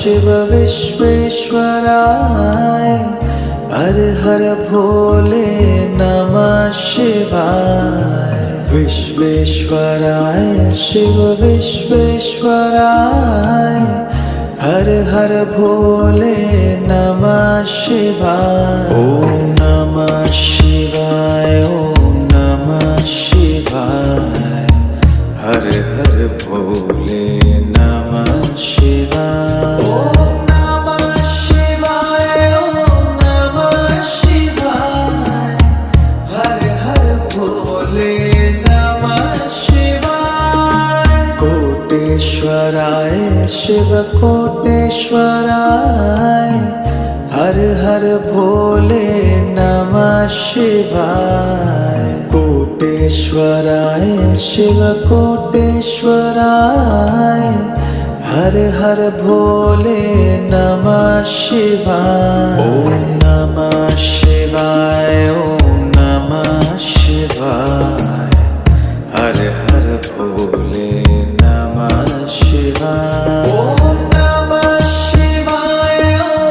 शिव विश्वेश्वराय हर हर भोले नमः शिवाय। विश्वेश्वराय शिव विश्वेश्वराय हर हर भोले नमः शिवाय। ओम नमः शिवाय ओम नमः शिवाय हर हर भोले नमः शिवाय। ओम नमः शिवाय ओम नमः शिवाय हर हर भोले नमः शिवाय। कोटेश्वराय शिव कोटेश्वराय हर हर भोले नमः शिवाय। कोटेश्वराय शिव कोटेश्वराय हर हर भोले नमः शिवाय। ओम नमः शिवाय ओम नमः शिवाय हर हर भोले